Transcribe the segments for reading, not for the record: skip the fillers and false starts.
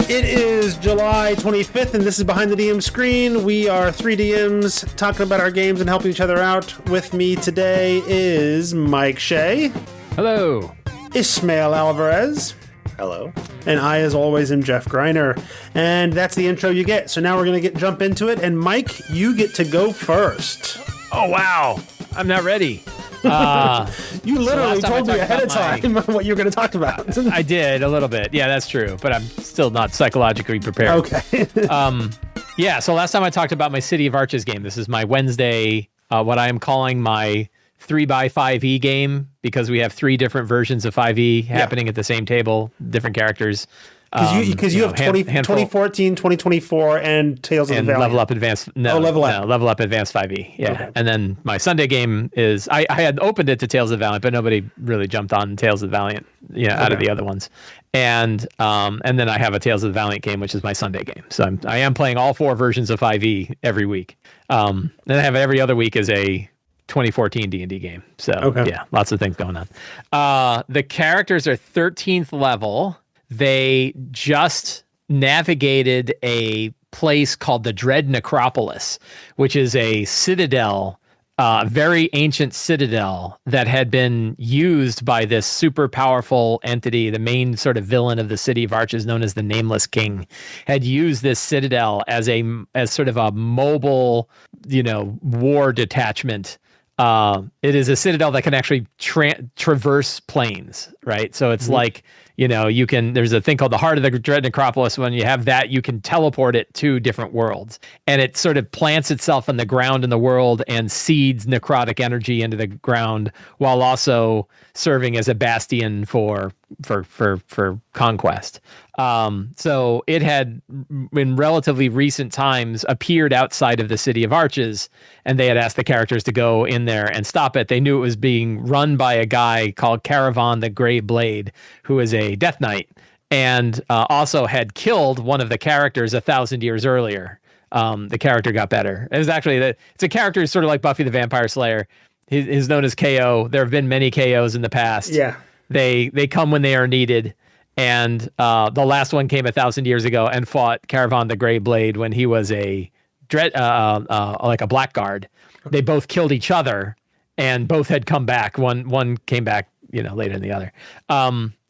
It is July 25th, and this is Behind the DM Screen. We are three DMs talking about our games and helping each other out. With me today is Mike Shea. Hello. Ismael Alvarez. Hello. And I, as always, am Jeff Greiner. And that's the intro you get. So now we're going to jump into it. And Mike, you get to go first. Oh, wow. I'm not ready. You literally told me ahead of time what you were going to talk about. I did a little bit. Yeah, that's true. But I'm still not psychologically prepared. Okay. Yeah, so last time I talked about my City of Arches game. This is my Wednesday, what I am calling my 3x5e game, because we have three different versions of 5e happening at the same table, different characters. Because you have 2014, 2024, and Tales of the Valiant. Level Up Advanced. Level Up Advanced 5e. Yeah. Okay. And then my Sunday game is, I had opened it to Tales of the Valiant, but nobody really jumped on Tales of the Valiant, out of the other ones. And then I have a Tales of the Valiant game, which is my Sunday game. So I am playing all four versions of 5e every week. Then I have every other week as a 2014 D&D game. So yeah, lots of things going on. The characters are 13th level. They just navigated a place called the Dread Necropolis, which is a citadel, very ancient citadel that had been used by this super powerful entity, the main sort of villain of the City of Arches, known as the Nameless King, had used this citadel as sort of a mobile, war detachment. It is a citadel that can actually traverse planes, right? So it's like, there's a thing called the Heart of the Dread Necropolis. When you have that, you can teleport it to different worlds, and it sort of plants itself on the ground in the world and seeds necrotic energy into the ground, while also serving as a bastion for conquest. So it had, in relatively recent times, appeared outside of the City of Arches, and they had asked the characters to go in there and stop it. They knew it was being run by a guy called Caravan the Grey Blade, who is a Death Knight, and also had killed one of the characters 1,000 years earlier. The character got better. It was actually it's a character who's sort of like Buffy the Vampire Slayer. He's known as KO. There have been many KOs in the past. Yeah. They come when they are needed. And the last one came 1,000 years ago and fought Caravan the Grey Blade when he was like a blackguard. They both killed each other, and both had come back. One came back, later than the other.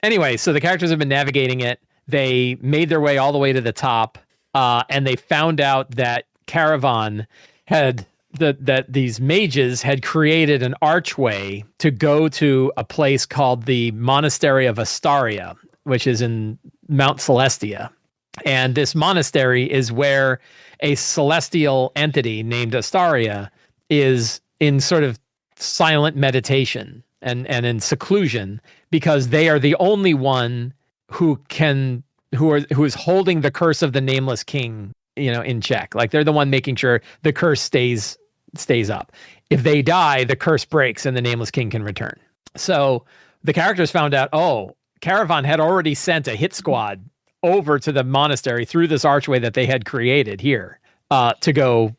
Anyway, so the characters have been navigating it. They made their way all the way to the top, and they found out that Caravan had that these mages had created an archway to go to a place called the Monastery of Astaria, which is in Mount Celestia. And this monastery is where a celestial entity named Astaria is in sort of silent meditation and in seclusion, because they are the only one who is holding the curse of the Nameless King, in check. Like, they're the one making sure the curse stays up. If they die, the curse breaks and the Nameless King can return. So the characters found out, Caravan had already sent a hit squad over to the monastery through this archway that they had created here, to go,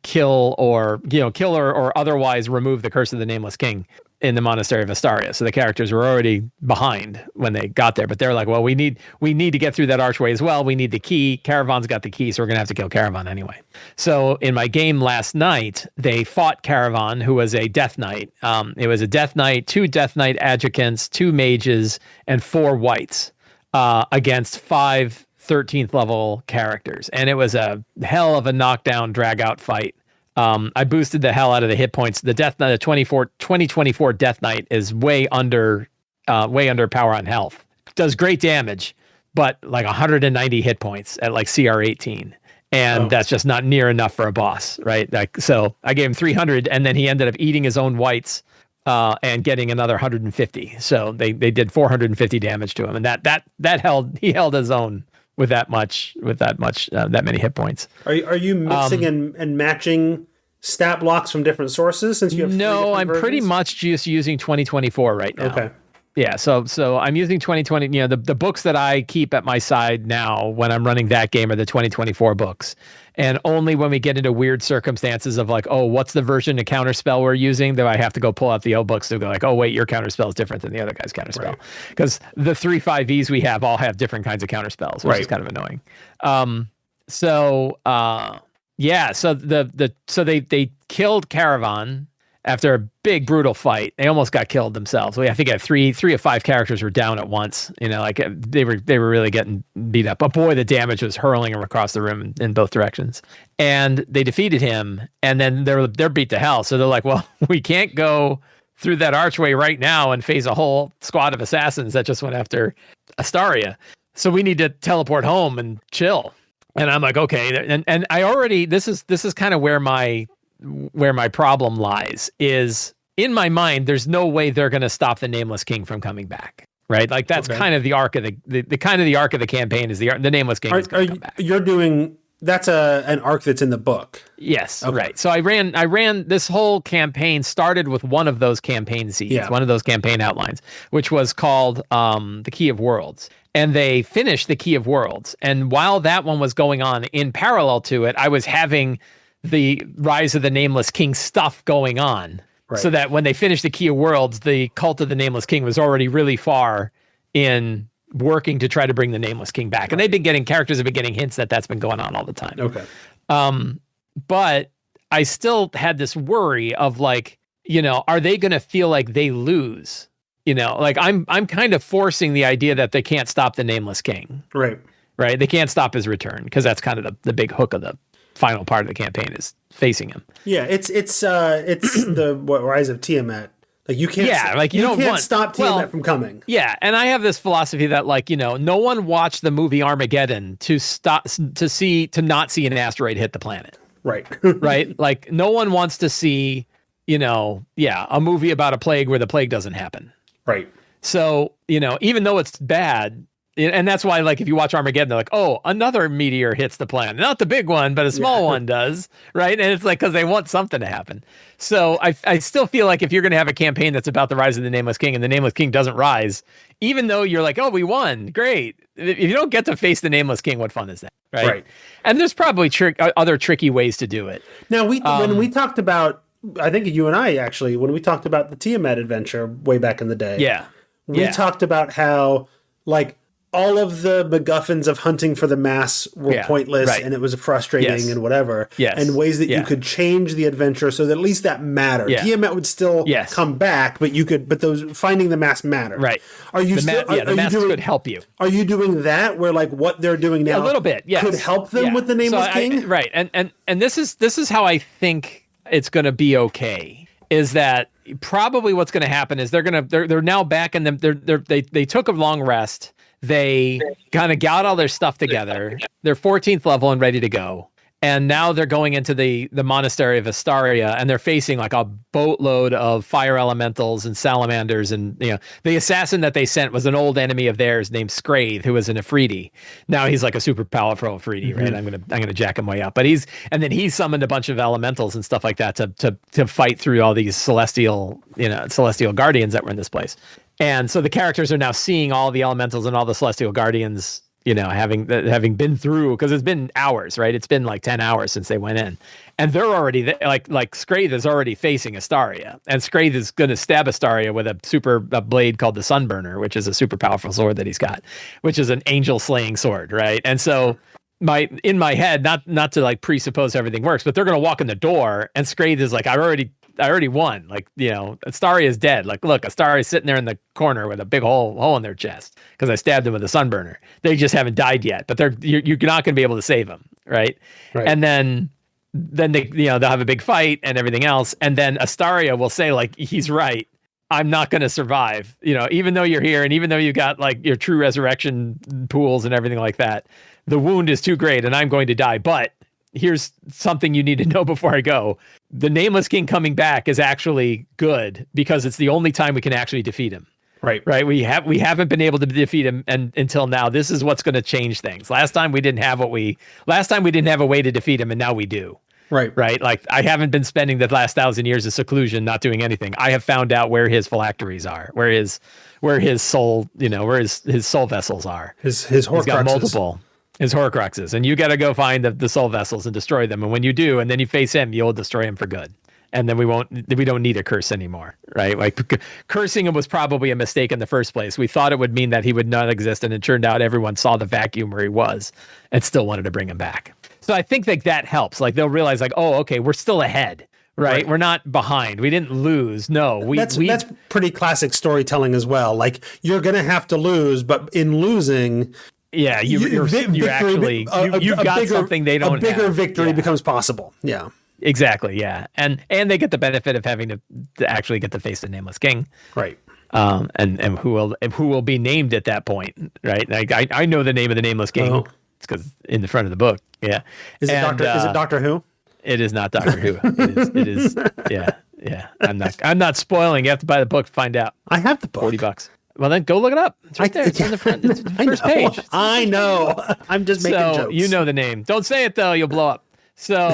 kill or otherwise remove the curse of the Nameless King in the Monastery of Astaria. So the characters were already behind when they got there, but they're like, well, we need to get through that archway as well. We need the key. Caravan's got the key, so we're gonna have to kill Caravan anyway. So in my game last night, they fought Caravan, who was a Death Knight. It was a Death Knight, 2 Death Knight adjutants, 2 mages, and 4 wights, against 5 13th level characters. And it was a hell of a knockdown, drag out fight. I boosted the hell out of the hit points. The Death Knight, the 2024 Death Knight is way under power on health. Does great damage, but like 190 hit points at like CR 18. And that's just not near enough for a boss, right? Like, so I gave him 300, and then he ended up eating his own wights, and getting another 150. So they did 450 damage to him, and he held his own with that many hit points. Are you mixing and matching stat blocks from different sources, since you have no? I'm versions? Pretty much just using 2024 right now. Okay. Yeah, so I'm using 2020. You know, the books that I keep at my side now when I'm running that game are the 2024 books, and only when we get into weird circumstances of like, oh, what's the version of counterspell we're using, do I have to go pull out the old books to go like, oh wait, your counterspell is different than the other guy's counterspell, because the 3/5Es we have all have different kinds of counterspells, which is kind of annoying. Yeah, so they killed Caravan after a big brutal fight. They almost got killed themselves. I think three of 5 characters were down at once. You know, like they were really getting beat up. But boy, the damage was hurling them across the room in both directions. And they defeated him, and then they're beat to hell. So they're like, well, we can't go through that archway right now and face a whole squad of assassins that just went after Astaria. So we need to teleport home and chill. And I'm like, okay. And I already, this is kind of where my problem lies, is in my mind, there's no way they're going to stop the Nameless King from coming back. Right. Like that's kind of the arc of the arc of the campaign is the Nameless King is going to come back. You're doing, that's an arc that's in the book. Yes. Okay. Right. So I ran this whole campaign started with one of those campaign seeds, one of those campaign outlines, which was called the Key of Worlds. And they finished the Key of Worlds. And while that one was going on, in parallel to it, I was having the Rise of the Nameless King stuff going on. Right. So that when they finished the Key of Worlds, the Cult of the Nameless King was already really far in working to try to bring the Nameless King back. And characters have been getting hints that that's been going on all the time. Okay. But I still had this worry of like, you know, are they going to feel like they lose? You know, like I'm kind of forcing the idea that they can't stop the Nameless King. Right. Right. They can't stop his return, because that's kind of the big hook of the final part of the campaign is facing him. Yeah. It's the Rise of Tiamat. Like you can't. Yeah. Like you can't stop Tiamat from coming. Yeah. And I have this philosophy that, like, you know, no one watched the movie Armageddon to not see an asteroid hit the planet. Right. Right. Like no one wants to see, you know, a movie about a plague where the plague doesn't happen. Right. So, you know, even though it's bad, and that's why, like, if you watch Armageddon, they're like, oh, another meteor hits the planet. Not the big one, but a small one does, right? And it's like, because they want something to happen. So I still feel like if you're going to have a campaign that's about the rise of the Nameless King and the Nameless King doesn't rise, even though you're like, oh, we won, great. If you don't get to face the Nameless King, what fun is that, right? And there's probably other tricky ways to do it. Now, when we talked about, I think you and I actually, when we talked about the Tiamat adventure way back in the day, we talked about how, like, all of the MacGuffins of hunting for the mass were pointless, and it was frustrating and whatever, and ways that you could change the adventure so that at least that mattered. Tiamat would still come back, but those finding the mass mattered. Right. Are you the mass could help you. Are you doing that where, like, what they're doing now a little bit, could help them with the Nameless King? Right. And this is how I think it's going to be okay, is that probably what's going to happen is they're now back, and they took a long rest. They kind of got all their stuff together. They're 14th level and ready to go. And now they're going into the monastery of Astaria, and they're facing like a boatload of fire elementals and salamanders. And, you know, the assassin that they sent was an old enemy of theirs named Scrathe, who was an Afridi. Now he's like a super powerful Afridi, right? I'm gonna jack him way up. But he summoned a bunch of elementals and stuff like that to fight through all these celestial guardians that were in this place. And so the characters are now seeing all the elementals and all the celestial guardians, you know, having been through, because it's been hours, right? It's been like 10 hours since they went in, and they're already like Scrathe is already facing Astaria, and Scrathe is going to stab Astaria with a blade called the Sunburner, which is a super powerful sword that he's got, which is an angel slaying sword, right? And so in my head, not to like presuppose everything works, but they're going to walk in the door, and Scrathe is like, I already won. Like, you know, Astaria is dead. Like, look, Astaria is sitting there in the corner with a big hole in their chest because I stabbed him with a Sunburner. They just haven't died yet, but you're not going to be able to save them, right? And then they, you know, they'll have a big fight and everything else, and then Astaria will say, like, he's right. I'm not going to survive. You know, even though you're here, and even though you got like your true resurrection pools and everything like that, the wound is too great, and I'm going to die. But here's something you need to know before I go. The Nameless King coming back is actually good, because it's the only time we can actually defeat him. Right. We haven't been able to defeat him until now. This is what's going to change things. Last time we didn't have a way to defeat him, and now we do. Right. Right. Like I haven't been spending the last 1,000 years of seclusion not doing anything. I have found out where his phylacteries are, where his soul, where his soul vessels are. His He's Horcruxes. got multiple. His Horcruxes. And you got to go find the soul vessels and destroy them. And when you do, and then you face him, you'll destroy him for good. And then we don't need a curse anymore, right? Like cursing him was probably a mistake in the first place. We thought it would mean that he would not exist, and it turned out everyone saw the vacuum where he was and still wanted to bring him back. So I think that helps. Like they'll realize, like, oh, okay, we're still ahead, right? We're not behind. We didn't lose. No, that's pretty classic storytelling as well. Like you're gonna have to lose, but in losing, yeah, you've got something they don't have. A bigger victory becomes possible. Yeah. Exactly, yeah, and they get the benefit of having to actually get to face the Nameless King, right? And who will be named at that point, right? Like I know the name of the Nameless King. Oh. It's because in the front of the book, yeah. Is it Doctor Who? It is not Doctor Who. It is. Yeah. I'm not spoiling. You have to buy the book to find out. I have the book. $40. Well, then go look it up. It's right there. It's in the front. It's the first page. I know. I'm just making jokes. So you know the name. Don't say it though. You'll blow up. So,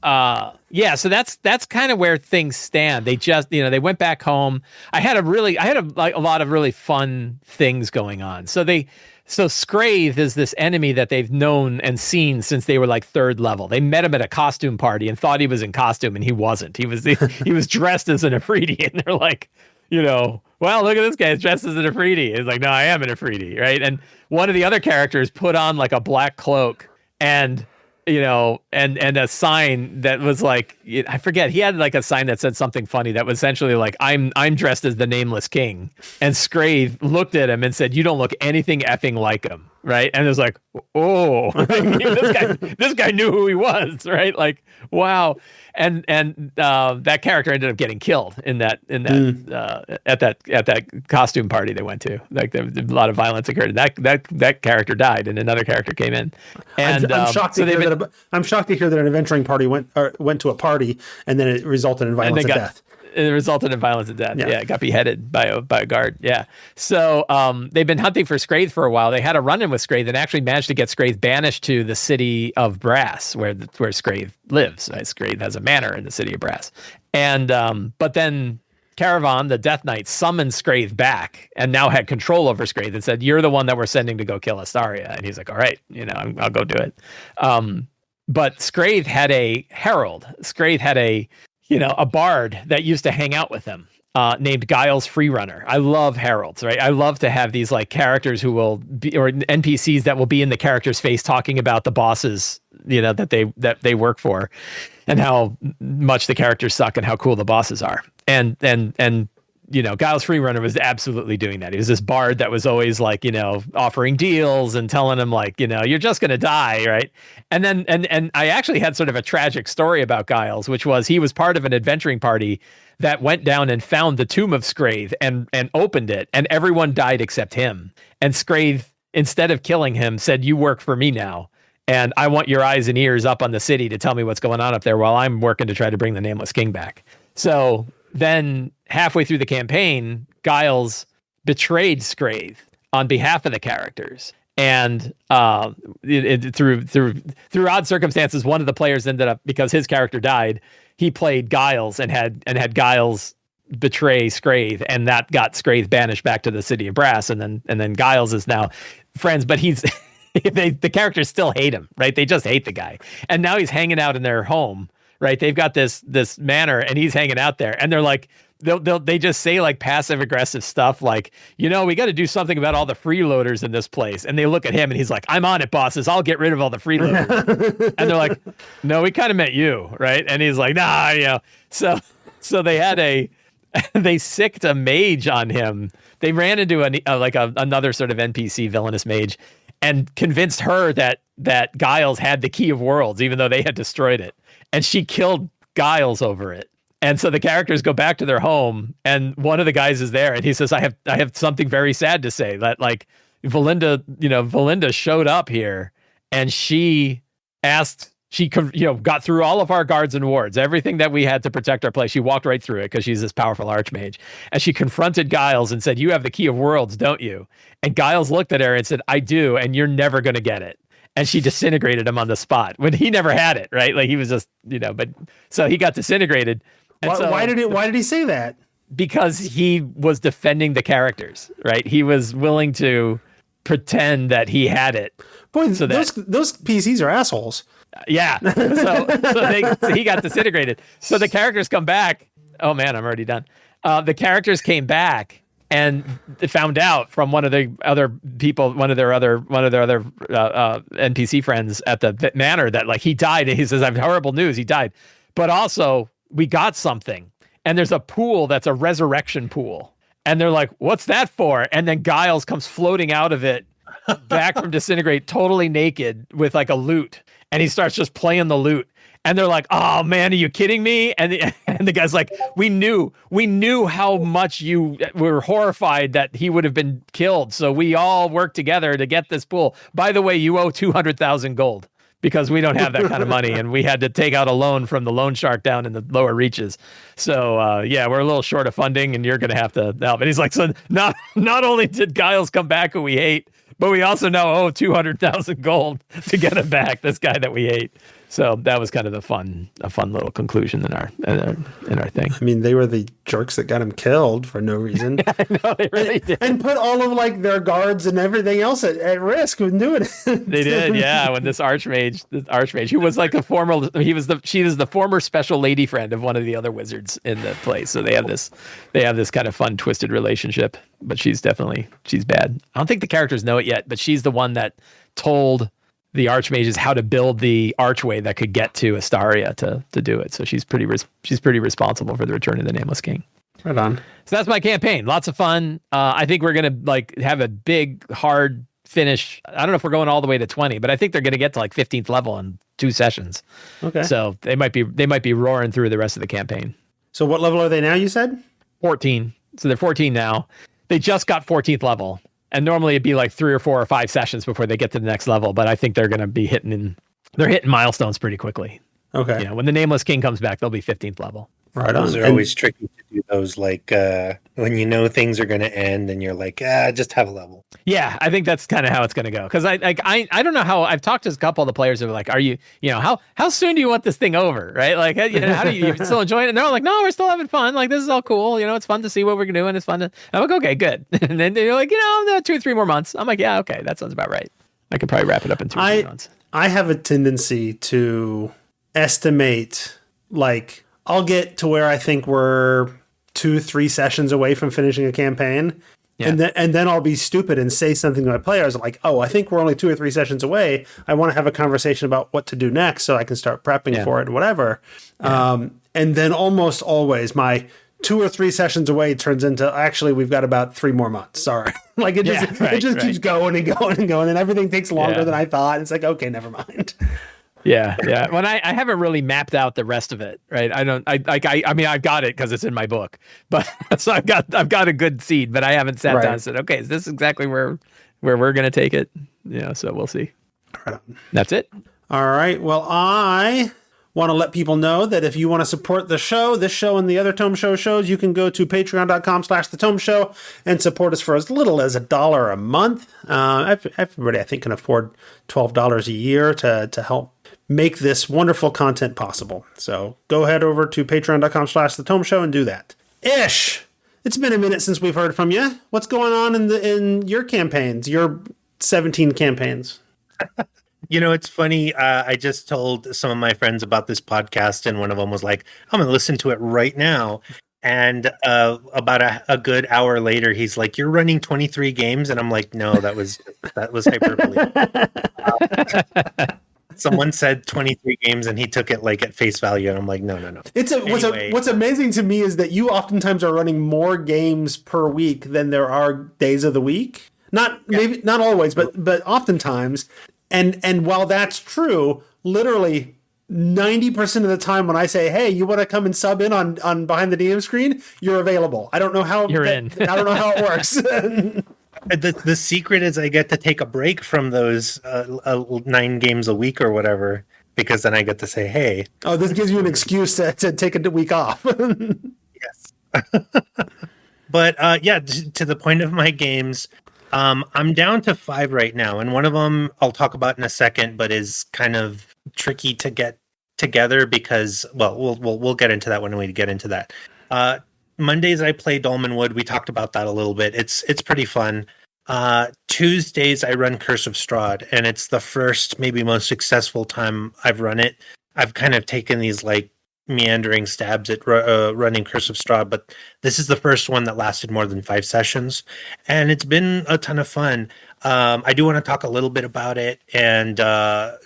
so that's kind of where things stand. They just, they went back home. I had a lot of really fun things going on. So Scrathe is this enemy that they've known and seen since they were like 3rd level. They met him at a costume party and thought he was in costume, and he wasn't. He was dressed as an Afridi, and they're like, well, look at this guy. He's dressed as an Afridi. He's like, no, I am an Afridi, right? And one of the other characters put on like a black cloak and a sign that was like, I forget, he had like a sign that said something funny that was essentially like, I'm dressed as the Nameless King. And Scrathe looked at him and said, you don't look anything effing like him, right? And it was like, oh, this guy knew who he was, right? Like, wow. And that character ended up getting killed at that costume party they went to. Like a lot of violence occurred. That character died, and another character came in. And I'm shocked to hear that an adventuring party went to a party, and then it resulted in violence and death. It resulted in violence and death. Yeah, it got beheaded by a guard. Yeah. So they've been hunting for Scrathe for a while. They had a run-in with Scrathe and actually managed to get Scrathe banished to the city of Brass, where Scrathe lives. Scrathe has a manor in the city of Brass. And but then Caravan, the Death Knight, summoned Scrathe back and now had control over Scrathe and said, "You're the one that we're sending to go kill Astaria." And he's like, "All right, I'll go do it." But Scrathe had a herald. Scrathe had a bard that used to hang out with him, named Giles Freerunner. I love heralds, right? I love to have these like characters who will be, or NPCs that will be in the character's face talking about the bosses, that they work for, and how much the characters suck and how cool the bosses are. And Giles Freerunner was absolutely doing that. He was this bard that was always like, offering deals and telling him like, you're just going to die. Right. And then, and I actually had sort of a tragic story about Giles, which was he was part of an adventuring party that went down and found the tomb of Scrathe and opened it, and everyone died except him. And Scrathe, instead of killing him, said, "You work for me now, and I want your eyes and ears up on the city to tell me what's going on up there while I'm working to try to bring the Nameless King back." So then halfway through the campaign, Giles betrayed Scrathe on behalf of the characters. And through odd circumstances, one of the players ended up, because his character died, he played Giles and had Giles betray Scrathe, and that got Scrathe banished back to the city of Brass. And then Giles is now friends, but he's the characters still hate him, right? They just hate the guy. And now he's hanging out in their home, right? They've got this manor, and he's hanging out there, and they're like, they just say like passive aggressive stuff like, we got to do something about all the freeloaders in this place. And they look at him and he's like, "I'm on it, bosses. I'll get rid of all the freeloaders." And they're like, "No, we kind of meant you." Right. And he's like, "Nah, So they had they sicked a mage on him. They ran into another sort of NPC villainous mage and convinced her that Giles had the Key of Worlds, even though they had destroyed it. And she killed Giles over it. And so the characters go back to their home, and one of the guys is there, and he says, I have something very sad to say, that like Valinda showed up here, and she got through all of our guards and wards, everything that we had to protect our place. She walked right through it because she's this powerful archmage. And she confronted Giles and said, "You have the Key of Worlds, don't you?" And Giles looked at her and said, "I do, and you're never going to get it." and she disintegrated him on the spot when he never had it, right? Like he was just, but so he got disintegrated. And why did he say that? Because he was defending the characters, right? He was willing to pretend that he had it. Boy, so those PCs are assholes. Yeah. So he got disintegrated. So the characters come back. Oh man, I'm already done. The characters came back and found out from one of the other people, one of their other NPC friends at the manor that like he died. And he says, "I have horrible news. He died." But also we got something. And there's a pool that's a resurrection pool. And they're like, "What's that for?" And then Giles comes floating out of it back from disintegrate, totally naked with like a lute. And he starts just playing the lute. And they're like, "Oh man, are you kidding me?" And the guy's like, we knew how much you were horrified that he would have been killed. So we all worked together to get this pool. By the way, you owe 200,000 gold because we don't have that kind of money. And we had to take out a loan from the loan shark down in the lower reaches. So we're a little short of funding and you're going to have to help. And he's like, so not only did Giles come back who we hate, but we also now owe 200,000 gold to get him back, this guy that we hate. So that was kind of a fun little conclusion in our thing. I mean, they were the jerks that got him killed for no reason. Yeah, I know, they really did. And put all of like their guards and everything else at risk when doing it. They did, yeah. When this archmage, who was like she was the former special lady friend of one of the other wizards in the place. So they have this kind of fun twisted relationship. But she's bad. I don't think the characters know it yet, but she's the one that told the archmages how to build the archway that could get to Astaria to do it. So she's pretty responsible for the Return of the Nameless King. Right on. So that's my campaign. Lots of fun. I think we're gonna like have a big hard finish. I don't know if we're going all the way to 20, but I think they're gonna get to like 15th level in 2 sessions. Okay. So they might be roaring through the rest of the campaign. So what level are they now? You said 14. So they're 14 now. They just got 14th level. And normally it'd be like 3 or 4 or 5 sessions before they get to the next level. But I think they're going to be hitting milestones pretty quickly. Okay. When the Nameless King comes back, they'll be 15th level. Right Those on. are always tricky to do those, like when you know things are going to end and you're like, just have a level. Yeah, I think that's kind of how it's going to go. Because I don't know how I've talked to a couple of the players who are like, are you, how soon do you want this thing over? Right? Like, how do you still enjoy it? And they're all like, no, we're still having fun. Like, this is all cool. It's fun to see what we're doing. It's fun to, I'm like, okay, good. And then they're like, 2 or 3 more months. I'm like, yeah, okay, that sounds about right. I could probably wrap it up in 2 or 3 months. I have a tendency to estimate, like, I'll get to where I think we're 2-3 sessions away from finishing a campaign. Yeah. And then I'll be stupid and say something to my players like, "Oh, I think we're only 2 or 3 sessions away. I want to have a conversation about what to do next so I can start prepping for it and whatever." Yeah. And then almost always my 2 or 3 sessions away turns into, actually, we've got about 3 more months. Sorry. Like it just keeps going and going and going, and everything takes longer than I thought. It's like, okay, never mind. Yeah. When I haven't really mapped out the rest of it, right? I mean, I've got it because it's in my book, but so I've got a good seed, but I haven't sat down and said, okay, is this exactly where we're going to take it? So we'll see. Right on. That's it. All right. Well, I want to let people know that if you want to support this show and the other Tome Show shows, you can go to patreon.com/the Tome Show and support us for as little as $1 a month. Everybody, I think, can afford $12 a year to help make this wonderful content possible. So go ahead over to patreon.com/the Tome Show and do that. Ish, it's been a minute since we've heard from you. What's going on in your campaigns, your 17 campaigns? It's funny. I just told some of my friends about this podcast, and one of them was like, I'm going to listen to it right now. And about a good hour later, he's like, "You're running 23 games?" And I'm like, "No, that was hyperbole." Someone said 23 games and he took it like at face value. And I'm like, no. What's amazing to me is that you oftentimes are running more games per week than there are days of the week. Maybe not always, but oftentimes. And while that's true, literally 90% of the time when I say, "Hey, you want to come and sub in on Behind the DM Screen?" you're available. I don't know how you're in. I don't know how it works. The secret is I get to take a break from those 9 games a week or whatever, because then I get to say, "Hey." Oh, this gives you an excuse to take a week off. Yes. But to the point of my games, I'm down to 5 right now, and one of them I'll talk about in a second, but is kind of tricky to get together because, well, we'll get into that when we get into that. Mondays I play Dolmenwood. We talked about that a little bit. It's pretty fun. Tuesdays I run Curse of Strahd, and it's the first, maybe most successful time I've run it. I've kind of taken these like meandering stabs at running Curse of Strahd, but this is the first one that lasted more than 5 sessions, and it's been a ton of fun. I do want to talk a little bit about it, and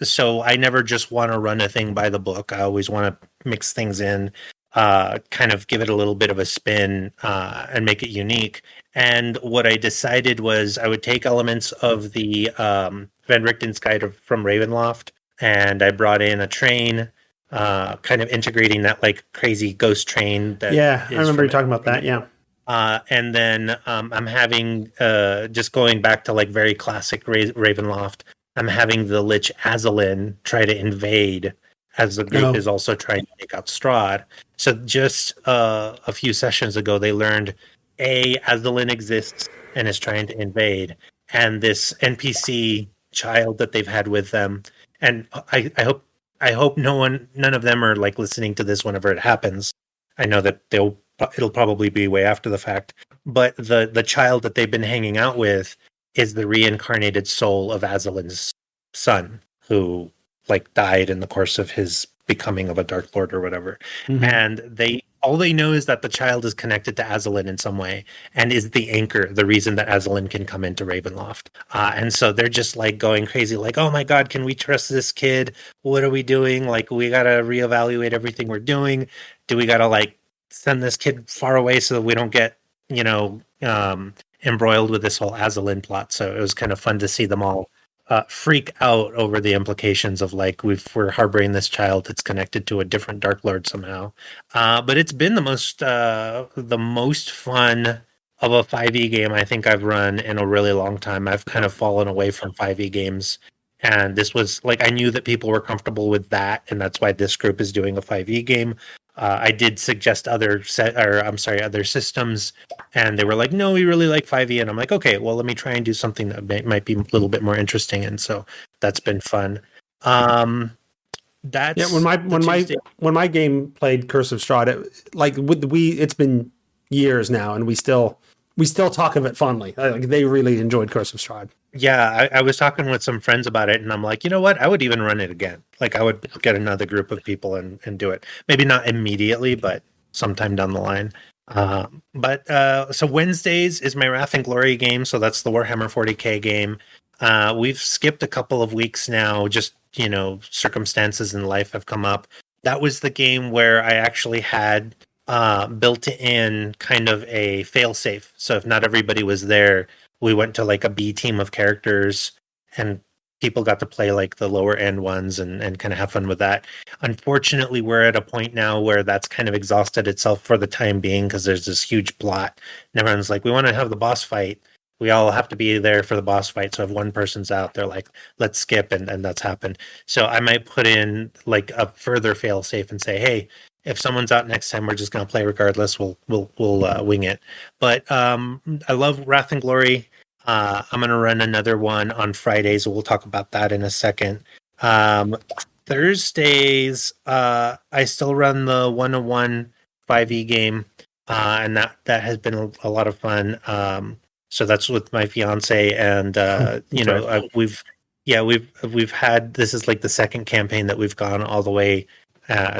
so I never just want to run a thing by the book. I always want to mix things in, kind of give it a little bit of a spin, and make it unique. And what I decided was I would take elements of the Van Richten's Guide from Ravenloft, and I brought in a train, kind of integrating that like crazy ghost train. That I remember you talking about that. Yeah. And then I'm having, just going back to like very classic Ravenloft, I'm having the Lich Azalin try to invade as the group is also trying to take out Strahd. So just a few sessions ago, they learned Azalin exists and is trying to invade, and this NPC child that they've had with them. And I hope none of them are like listening to this whenever it happens. I know that it'll probably be way after the fact, but the child that they've been hanging out with is the reincarnated soul of Azalin's son, who like died in the course of his becoming of a Dark Lord or whatever. Mm-hmm. And all they know is that the child is connected to Azalin in some way and is the anchor, the reason that Azalin can come into Ravenloft. And so they're just like going crazy, like, oh my God, can we trust this kid? What are we doing? Like, we got to reevaluate everything we're doing. Do we got to like send this kid far away so that we don't get, embroiled with this whole Azalin plot? So it was kind of fun to see them all freak out over the implications of like we're harboring this child that's connected to a different Dark Lord somehow. But it's been the most fun of a 5e game I think I've run in a really long time. I've kind of fallen away from 5e games, and this was like I knew that people were comfortable with that, and that's why this group is doing a 5e game. I did suggest other systems, and they were like, no, we really like 5e. And I'm like, okay, well, let me try and do something that might be a little bit more interesting. And so that's been fun. That's when my game played Curse of Strahd, it's been years now, and we still talk of it fondly. Like, they really enjoyed Curse of Strahd. Yeah, I was talking with some friends about it, and I'm like, you know what? I would even run it again. Like, I would get another group of people and do it. Maybe not immediately, but sometime down the line. So Wednesdays is my Wrath and Glory game. So that's the Warhammer 40K game. We've skipped a couple of weeks now. Just, circumstances in life have come up. That was the game where I actually had built in kind of a fail-safe. So if not everybody was there, we went to like a B team of characters, and people got to play like the lower end ones and kind of have fun with that. Unfortunately, we're at a point now where that's kind of exhausted itself for the time being, because there's this huge plot and everyone's like, we want to have the boss fight. We all have to be there for the boss fight. So if one person's out, they're like, let's skip. And that's happened. So I might put in like a further fail safe and say, hey, if someone's out next time, we're just going to play regardless. We'll wing it. But I love Wrath and Glory. I'm going to run another one on Fridays. So we'll talk about that in a second. Thursdays, I still run the 101 5e game, and that has been a lot of fun. So that's with my fiance, and we've had, this is like the second campaign that we've gone all the way.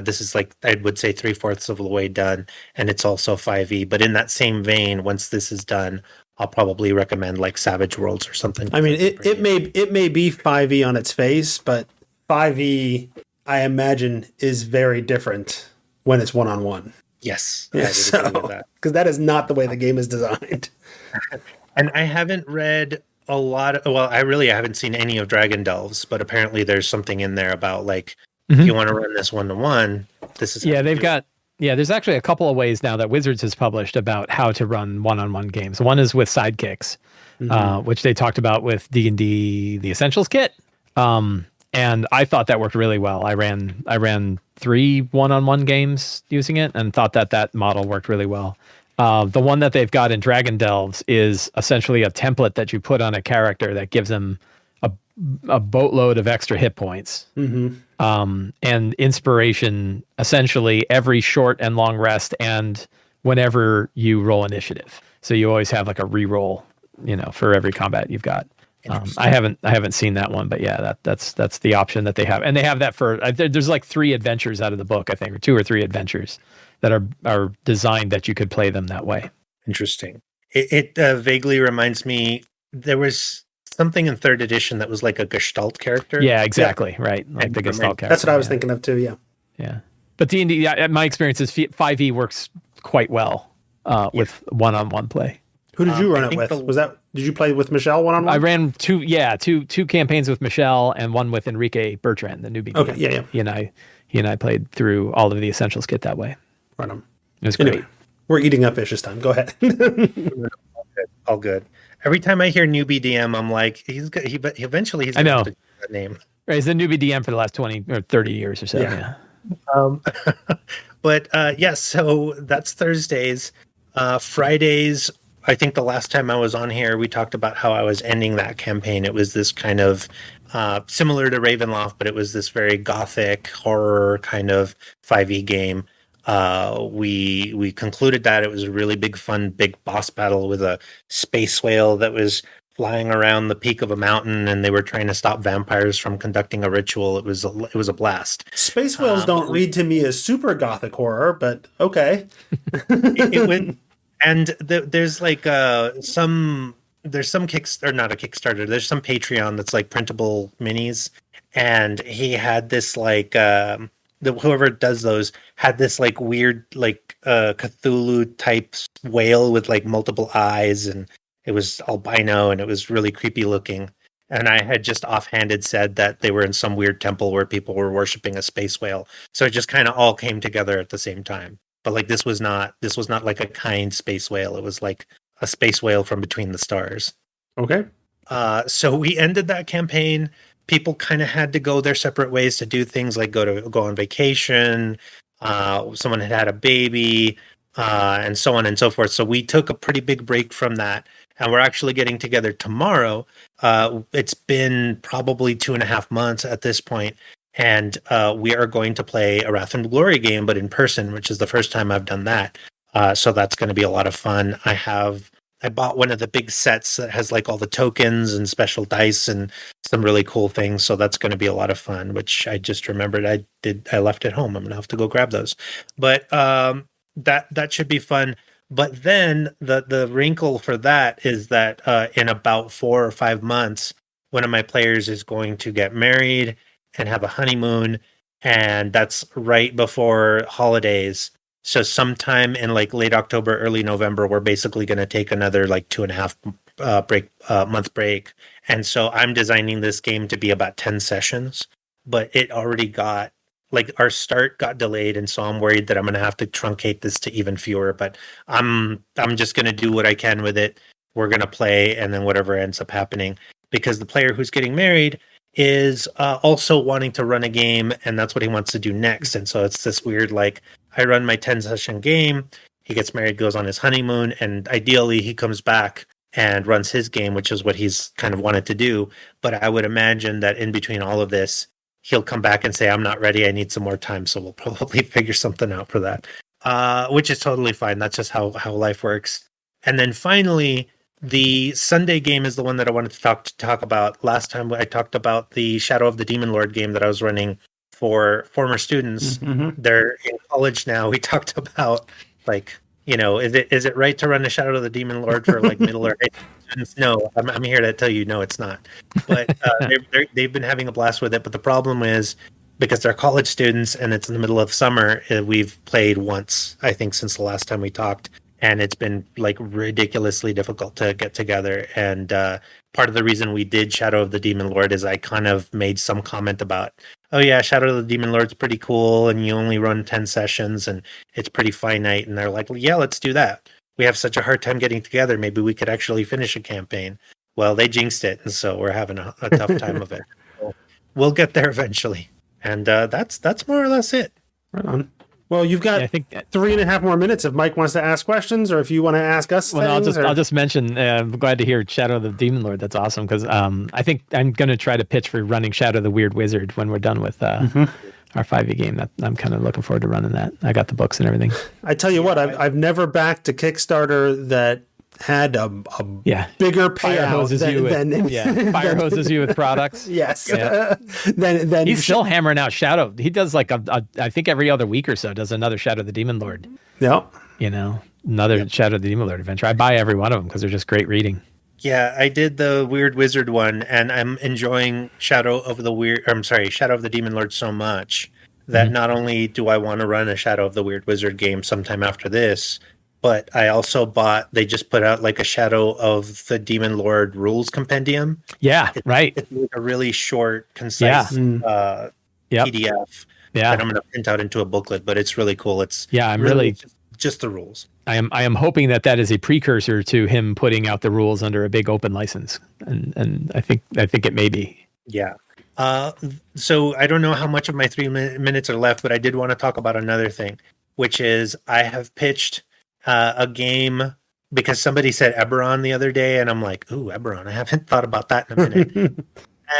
This is like, I would say 3/4 of the way done, and it's also 5e. But in that same vein, once this is done, I'll probably recommend like Savage Worlds or something. I mean, it may be 5e on its face, but 5e, I imagine, is very different when it's 1-on-1. Yes, yeah, because that is not the way the game is designed. And I haven't read a lot. I haven't seen any of Dragon Delves, but apparently there's something in there about like, if you want to run this 1-to-1, this is there's actually a couple of ways now that Wizards has published about how to run 1-on-1 games. One is with sidekicks, which they talked about with D&D the Essentials kit. And I thought that worked really well. I ran 3 1-on-1 games using it and thought that model worked really well. The one that they've got in Dragon Delves is essentially a template that you put on a character that gives them a boatload of extra hit points. And inspiration essentially every short and long rest and whenever you roll initiative. So you always have like a reroll, for every combat you've got. I haven't seen that one, but yeah, that's the option that they have, and they have that for. There's like 3 adventures out of the book, I think, or 2 or 3 adventures that are designed that you could play them that way. Interesting. It vaguely reminds me. There was something in 3rd edition that was like a Gestalt character. Yeah, exactly. Yeah. Right, like the Gestalt character. That's what I was thinking of too. Yeah. Yeah, but D&D. My experience is 5e works quite well with one-on-one play. Who did you run it with? Did you play with Michelle one-on-one? I ran 2 campaigns with Michelle and one with Enrique Bertrand, the newbie. Okay, yeah. He and I played through all of the Essentials kit that way. Right on. It was great. Anyway, we're eating up Ish's time. Go ahead. All good. Every time I hear newbie DM, I'm like, eventually he's going to have to get that name. Right, he's the newbie DM for the last 20 or 30 years or so. Yeah. But so that's Thursdays. Fridays, I think the last time I was on here, we talked about how I was ending that campaign. It was this kind of similar to Ravenloft, but it was this very gothic horror kind of 5e game. We concluded that. It was a really big boss battle with a space whale that was flying around the peak of a mountain, and they were trying to stop vampires from conducting a ritual. It was a blast. Space whales don't read to me as super gothic horror, but okay. it went. And there's like there's some Kickstarter, not a Kickstarter. There's some Patreon that's like printable minis, and he had this like whoever does those had this like weird like Cthulhu type whale with like multiple eyes, and it was albino and it was really creepy looking. And I had just offhanded said that they were in some weird temple where people were worshiping a space whale, so it just kind of all came together at the same time. But like this was not like a kind space whale. It was like a space whale from between the stars. Okay. So we ended that campaign. People kind of had to go their separate ways to do things, like go on vacation. Someone had a baby, and so on and so forth. So we took a pretty big break from that, and we're actually getting together tomorrow. It's been probably 2.5 months at this point. And we are going to play a Wrath and Glory game, but in person, which is the first time I've done that. So that's going to be a lot of fun. I bought one of the big sets that has like all the tokens and special dice and some really cool things. So that's going to be a lot of fun, which I just remembered I left at home. I'm going to have to go grab those. But that should be fun. But then the wrinkle for that is that in about 4 or 5 months, one of my players is going to get married and have a honeymoon, and that's right before holidays. So sometime in like late October, early November, we're basically going to take another like 2.5 month break. And so I'm designing this game to be about 10 sessions, but it already got like our start got delayed, and so I'm worried that I'm going to have to truncate this to even fewer. But I'm just going to do what I can with it. We're going to play, and then whatever ends up happening, because the player who's getting married is also wanting to run a game, and that's what he wants to do next. And so it's this weird, like, I run my 10-session game, he gets married, goes on his honeymoon, and ideally he comes back and runs his game, which is what he's kind of wanted to do. But I would imagine that in between all of this, he'll come back and say, I'm not ready, I need some more time. So we'll probably figure something out for that, which is totally fine. That's just how life works. And then finally, the Sunday game is the one that I wanted to talk about. Last time I talked about the Shadow of the Demon Lord game that I was running for former students. Mm-hmm. They're in college now. We talked about, like, is it right to run a Shadow of the Demon Lord for like middle or high school students? No, I'm here to tell you, no, it's not. But they've been having a blast with it. But the problem is, because they're college students and it's in the middle of summer, we've played once, I think, since the last time we talked. And it's been like ridiculously difficult to get together. And part of the reason we did Shadow of the Demon Lord is I kind of made some comment about, oh yeah, Shadow of the Demon Lord's pretty cool, and you only run 10 sessions and it's pretty finite. And they're like, well, yeah, let's do that. We have such a hard time getting together. Maybe we could actually finish a campaign. Well, they jinxed it, and so we're having a tough time of it. So we'll get there eventually. And that's more or less it. Right on. Well, you've got I think 3.5 more minutes if Mike wants to ask questions, or if you want to ask us things. I'll just mention. I'm glad to hear Shadow of the Demon Lord. That's awesome because I think I'm going to try to pitch for running Shadow of the Weird Wizard when we're done with our 5e game. I'm kind of looking forward to running that. I got the books and everything. I tell you what, I've never backed a Kickstarter that had a bigger payout fire hoses you with products. Yes. Yeah. then he's still hammering out Shadow. He does like I think every other week or so does another Shadow of the Demon Lord. Yep. Another Shadow of the Demon Lord adventure. I buy every one of them because they're just great reading. Yeah, I did the Weird Wizard one, and I'm enjoying Shadow of the Demon Lord so much that not only do I want to run a Shadow of the Weird Wizard game sometime after this, but I also they just put out like a Shadow of the Demon Lord rules compendium. Yeah, right. It's like a really short, concise PDF that I'm going to print out into a booklet, but it's really cool. I'm really just the rules. I am hoping that is a precursor to him putting out the rules under a big open license, and I think it may be. Yeah. So I don't know how much of my 3 minutes are left, but I did want to talk about another thing, which is I have pitched a game because somebody said Eberron the other day, and I'm like, ooh, Eberron. I haven't thought about that in a minute.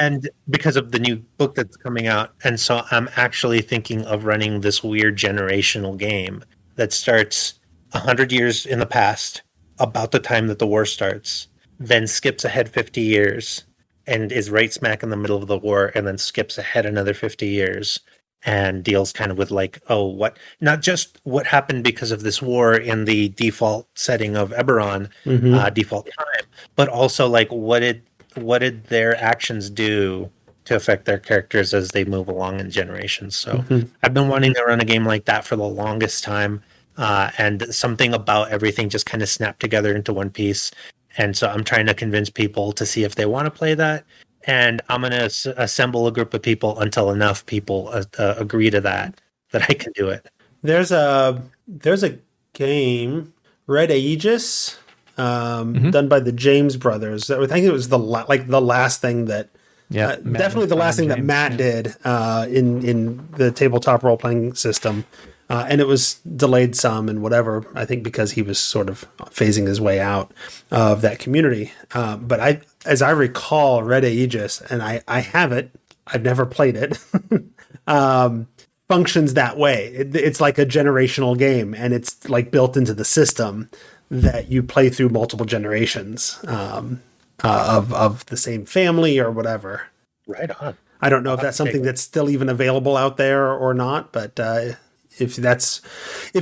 And because of the new book that's coming out, and so I'm actually thinking of running this weird generational game that starts 100 years in the past, about the time that the war starts, then skips ahead 50 years and is right smack in the middle of the war, and then skips ahead another 50 years and deals kind of with like, not just what happened because of this war in the default setting of Eberron, default time, but also like what did their actions do to affect their characters as they move along in generations. So I've been wanting to run a game like that for the longest time. And something about everything just kind of snapped together into one piece. And so I'm trying to convince people to see if they want to play that. And I'm going to assemble a group of people until enough people agree to that I can do it. There's a game, Red Aegis, done by the James brothers. I think it was the last thing that, definitely the last thing that Matt did in the tabletop role playing system. And it was delayed some and whatever, I think because he was sort of phasing his way out of that community. But as I recall, Red Aegis, and I have it, I've never played it, functions that way. It's like a generational game, and it's like built into the system that you play through multiple generations of the same family or whatever. Right on. I don't know if that's something that's still even available out there or not, but if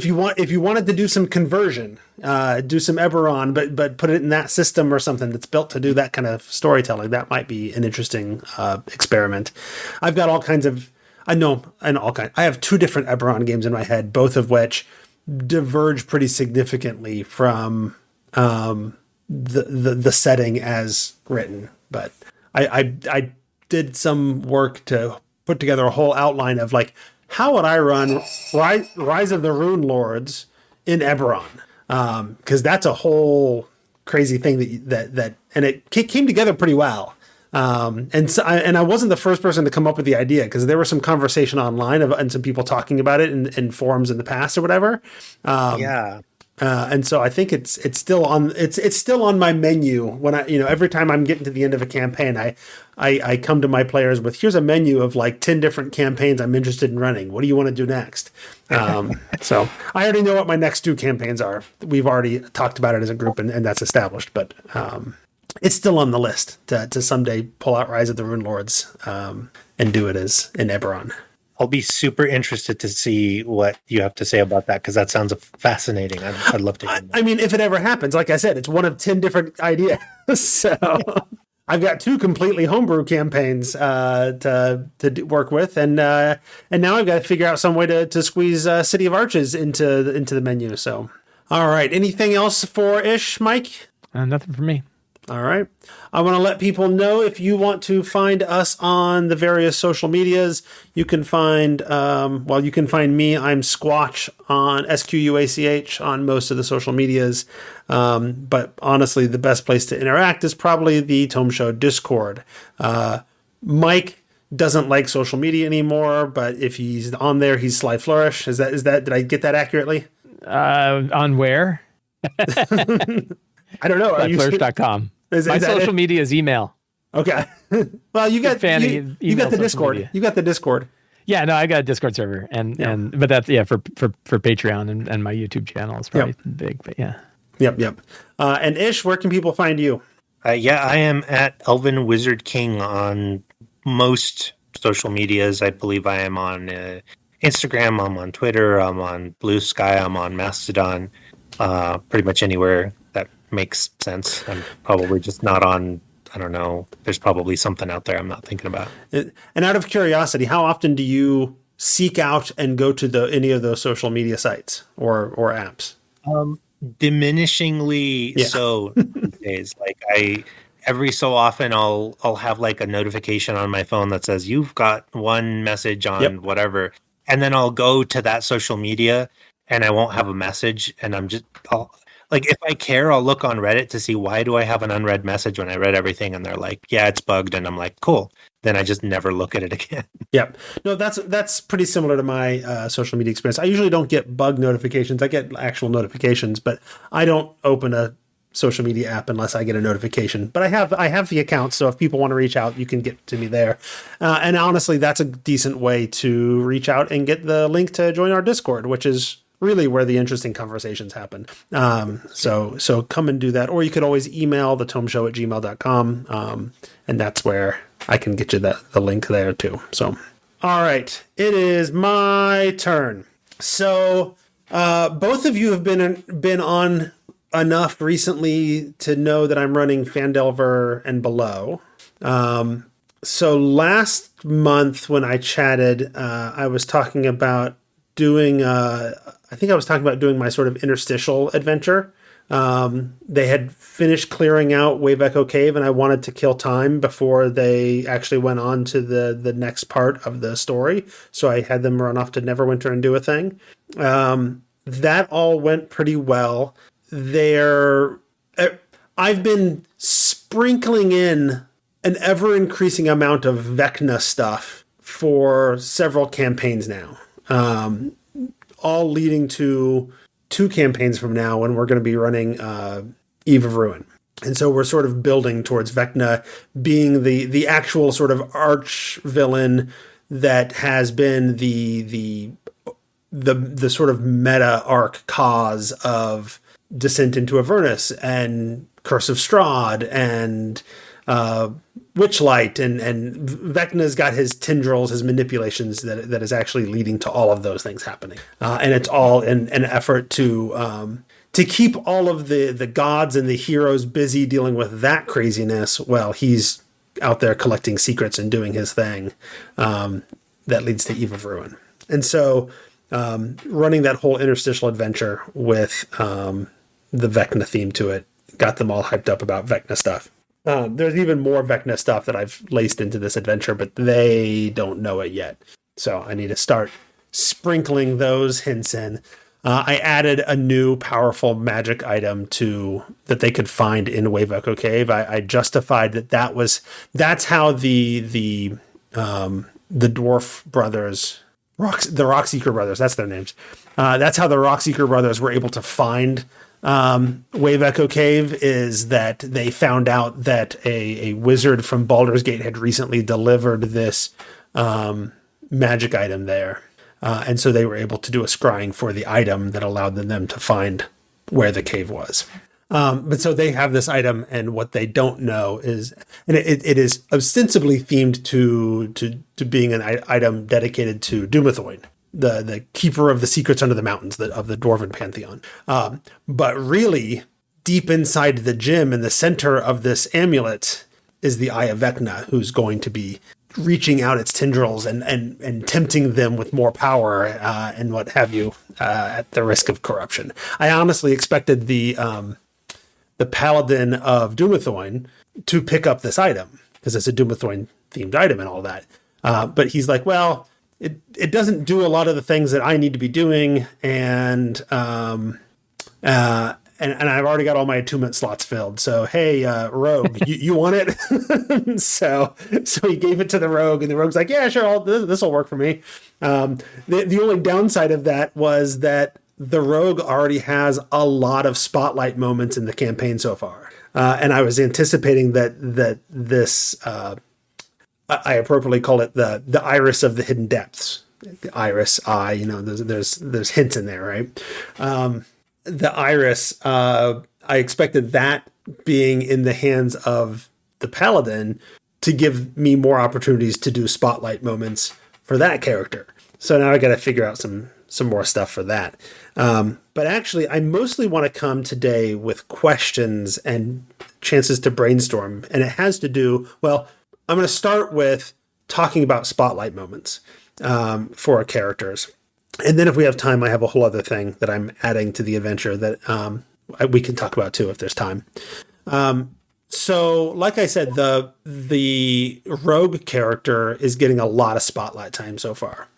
you wanted to do some conversion, do some Eberron, but put it in that system or something that's built to do that kind of storytelling, that might be an interesting experiment. I've got all kinds of, I have 2 different Eberron games in my head, both of which diverge pretty significantly from the setting as written. But I did some work to put together a whole outline of like, how would I run Rise of the Rune Lords in Eberron? Because that's a whole crazy thing that and it came together pretty well. And I wasn't the first person to come up with the idea, because there was some conversation online and some people talking about it in forums in the past or whatever. And so I think it's still on my menu when every time I'm getting to the end of a campaign, I come to my players with, here's a menu of like 10 different campaigns I'm interested in running. What do you want to do next? So I already know what my next 2 campaigns are. We've already talked about it as a group, and that's established, but it's still on the list to someday pull out Rise of the Rune Lords and do it as in Eberron. I'll be super interested to see what you have to say about that, because that sounds fascinating. I'd love to hear that. I mean, if it ever happens, like I said, it's one of 10 different ideas. So I've got 2 completely homebrew campaigns to work with, and now I've got to figure out some way to squeeze City of Arches into the menu. So, all right, anything else for Ish, Mike? Nothing for me. All right. I want to let people know, if you want to find us on the various social medias, you can find me. I'm Squatch on SQUACH on most of the social medias. But honestly, the best place to interact is probably the Tome Show Discord. Mike doesn't like social media anymore, but if he's on there, he's Sly Flourish. Is that, did I get that accurately? On where? I don't know. Flourish.com. My social media is email. Okay. Well, you got the Discord. Media. You got the Discord. Yeah, no, I got a Discord server, but that's for Patreon and my YouTube channel is probably big, but yeah. Yep. And Ish, where can people find you? I am at Elven Wizard King on most social medias. I believe I am on Instagram. I'm on Twitter. I'm on Blue Sky. I'm on Mastodon. Pretty much anywhere that makes sense. I'm probably just not on. I don't know. There's probably something out there I'm not thinking about. And out of curiosity, how often do you seek out and go to any of those social media sites or apps? Diminishingly so these days. Like every so often I'll have like a notification on my phone that says you've got one message on whatever, and then I'll go to that social media and I won't have a message, and like, if I care, I'll look on Reddit to see why do I have an unread message when I read everything, and they're like, yeah, it's bugged, and I'm like, cool. Then I just never look at it again. Yep. No, that's pretty similar to my social media experience. I usually don't get bug notifications. I get actual notifications, but I don't open a social media app unless I get a notification. But I have the account, so if people want to reach out, you can get to me there. And honestly, that's a decent way to reach out and get the link to join our Discord, which is really where the interesting conversations happen. So come and do that. Or you could always email thetomeshow@gmail.com. And that's where I can get you the link there too. So, all right, it is my turn. So both of you have been on enough recently to know that I'm running Phandelver and Below. So last month when I chatted, I was talking about doing my sort of interstitial adventure. They had finished clearing out Wave Echo Cave, and I wanted to kill time before they actually went on to the next part of the story. So I had them run off to Neverwinter and do a thing. That all went pretty well. I've been sprinkling in an ever-increasing amount of Vecna stuff for several campaigns now. All leading to 2 campaigns from now when we're going to be running Eve of Ruin. And so we're sort of building towards Vecna being the actual sort of arch villain that has been the sort of meta arc cause of Descent into Avernus and Curse of Strahd and Witchlight, and Vecna's got his tendrils, his manipulations that is actually leading to all of those things happening. And it's all in an effort to keep all of the gods and the heroes busy dealing with that craziness while he's out there collecting secrets and doing his thing that leads to Eve of Ruin. And so running that whole interstitial adventure with the Vecna theme to it got them all hyped up about Vecna stuff. There's even more Vecna stuff that I've laced into this adventure, but they don't know it yet. So I need to start sprinkling those hints in. I added a new powerful magic item that they could find in Wave Echo Cave. I justified that's how the Dwarf brothers, the Rockseeker brothers, that's their names. That's how the Rockseeker brothers were able to find Wave Echo Cave, is that they found out that a wizard from Baldur's Gate had recently delivered this magic item there. And so they were able to do a scrying for the item that allowed them to find where the cave was. But so they have this item, and what they don't know is, and it is ostensibly themed to being an item dedicated to Dumathoin, the keeper of the secrets under the mountains of the Dwarven pantheon. But really, deep inside the gem in the center of this amulet is the Eye of Vecna, who's going to be reaching out its tendrils and tempting them with more power and what have you, at the risk of corruption. I honestly expected the Paladin of Dumathoin to pick up this item because it's a Dumathoin themed item and all that. But he's like, well, it doesn't do a lot of the things that I need to be doing, and and I've already got all my attunement slots filled. So, hey, rogue, you want it? so he gave it to the rogue, and the rogue's like, yeah, sure, this will work for me. The only downside of that was that the rogue already has a lot of spotlight moments in the campaign so far. And I was anticipating that this, I appropriately call it the iris of the hidden depths. Iris, eye, there's hints in there, right? The iris, I expected that being in the hands of the paladin to give me more opportunities to do spotlight moments for that character. So now I got to figure out some more stuff for that. But actually, I mostly want to come today with questions and chances to brainstorm. And it has to do, well, I'm going to start with talking about spotlight moments for our characters. And then if we have time, I have a whole other thing that I'm adding to the adventure that we can talk about too if there's time. So like I said, the rogue character is getting a lot of spotlight time so far.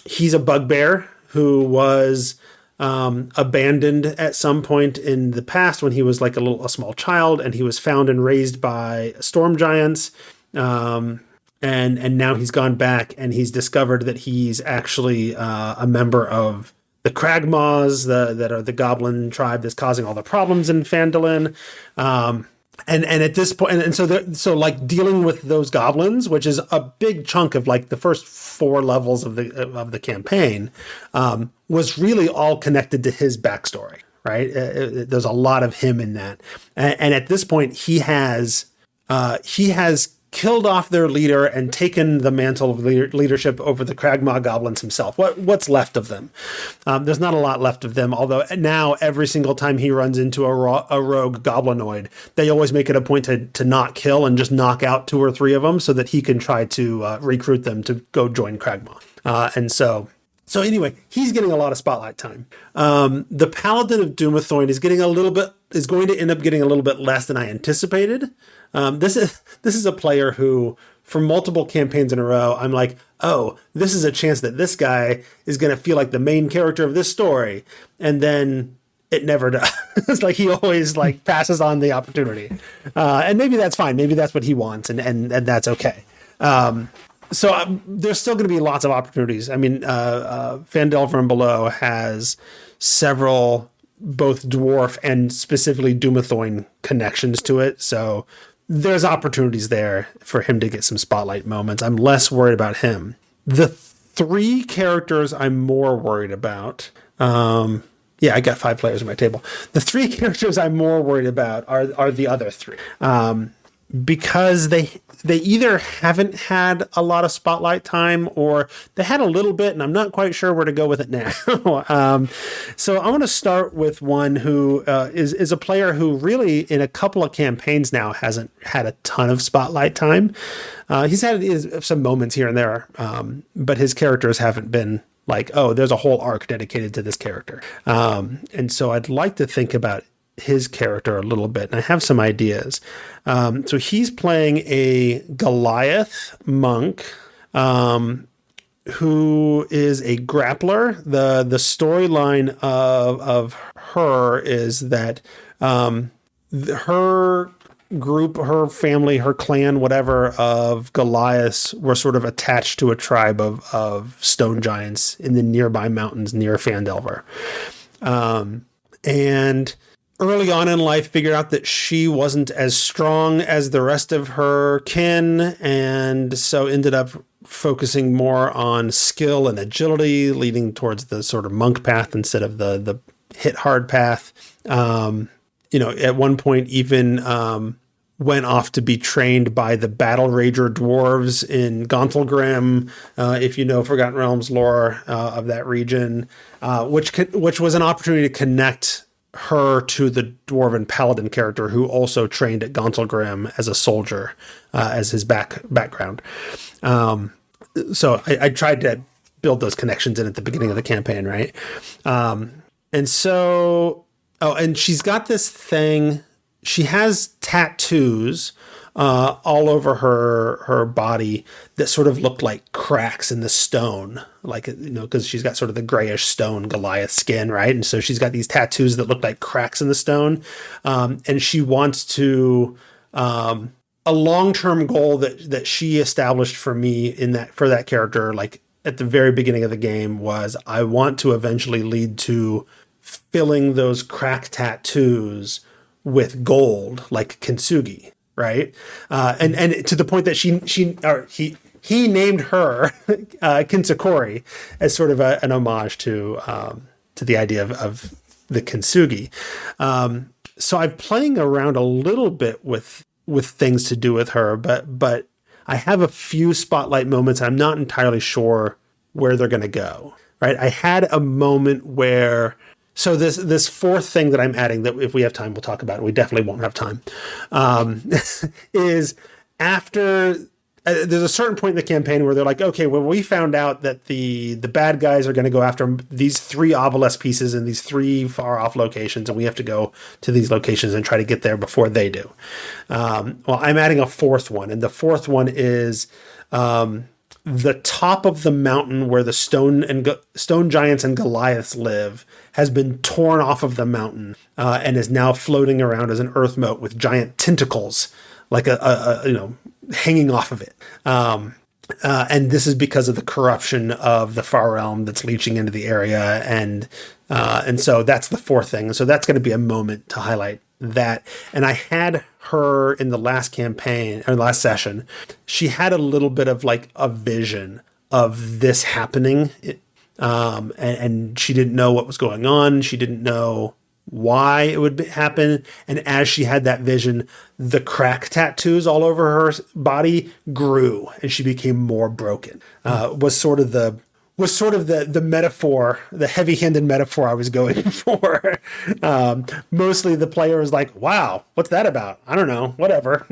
He's a bugbear who was abandoned at some point in the past when he was like a small child, and he was found and raised by storm giants. And now he's gone back and he's discovered that he's actually a member of the Kragmaws, that are the goblin tribe that's causing all the problems in Phandalin. And at this point, and so like dealing with those goblins, which is a big chunk of like the first 4 levels of the campaign, was really all connected to his backstory, right? There's a lot of him in that, and at this point, he has killed off their leader and taken the mantle of leadership over the Kragmaw goblins himself. What's left of them? There's not a lot left of them, although now every single time he runs into a rogue goblinoid, they always make it a point to not kill and just knock out 2 or 3 of them so that he can try to recruit them to go join Kragmaw. So anyway, he's getting a lot of spotlight time. The Paladin of Doomathoin is going to end up getting a little bit less than I anticipated. This is a player who, for multiple campaigns in a row, I'm like, oh, this is a chance that this guy is going to feel like the main character of this story, and then it never does. It's like he always like passes on the opportunity, and maybe that's fine. Maybe that's what he wants, and that's okay. So there's still going to be lots of opportunities. I mean, Phandelver and Below has several both dwarf and specifically Doomathoin connections to it, so there's opportunities there for him to get some spotlight moments. I'm less worried about him. The 3 characters I'm more worried about, I got 5 players at my table. The 3 characters I'm more worried about are the other 3. Because they either haven't had a lot of spotlight time, or they had a little bit, and I'm not quite sure where to go with it now. So I want to start with one who is a player who really, in a couple of campaigns now, hasn't had a ton of spotlight time. He's had some moments here and there, but his characters haven't been like, oh, there's a whole arc dedicated to this character. And so I'd like to think about his character a little bit, and I have some ideas. So he's playing a Goliath monk who is a grappler. The storyline of her is that her group, her family, her clan, whatever, of Goliaths were sort of attached to a tribe of stone giants in the nearby mountains near Phandelver. And early on in life, figured out that she wasn't as strong as the rest of her kin, and so ended up focusing more on skill and agility, leading towards the sort of monk path instead of the hit hard path. At one point even went off to be trained by the Battle Rager dwarves in Gauntlgrim, if you know Forgotten Realms lore of that region, which was an opportunity to connect her to the dwarven paladin character who also trained at Gauntlgrim as a soldier, as his background. So I tried to build those connections in at the beginning of the campaign, right? And she's got this thing. She has tattoos all over her body that sort of looked like cracks in the stone, like, because she's got sort of the grayish stone Goliath skin, right? And so she's got these tattoos that look like cracks in the stone, and she wants to. A long-term goal that she established for me for that character, like at the very beginning of the game, was I want to eventually lead to filling those crack tattoos with gold, like Kintsugi, right? And to the point that he named her Kintsukori as sort of an homage to the idea of the Kintsugi. So I'm playing around a little bit with things to do with her, but I have a few spotlight moments. I'm not entirely sure where they're going to go, right? I had a moment where, so this fourth thing that I'm adding, that if we have time, we'll talk about it. We definitely won't have time. Is after there's a certain point in the campaign where they're like, okay, well, we found out that the bad guys are going to go after these 3 obelisk pieces in these 3 far off locations, and we have to go to these locations and try to get there before they do. Well, I'm adding a 4th one, and the 4th one is the top of the mountain where the stone giants and Goliaths live has been torn off of the mountain and is now floating around as an earth moat with giant tentacles, like hanging off of it. And this is because of the corruption of the Far Realm that's leaching into the area. And so that's the 4th thing. So that's going to be a moment to highlight that. And I had her in the last campaign, or last session, she had a little bit of like a vision of this happening. And she didn't know what was going on. She didn't know why it would happen. And as she had that vision, the crack tattoos all over her body grew and she became more broken. Was sort of the metaphor, the heavy-handed metaphor I was going for. Mostly the player was like, wow, what's that about? I don't know, whatever.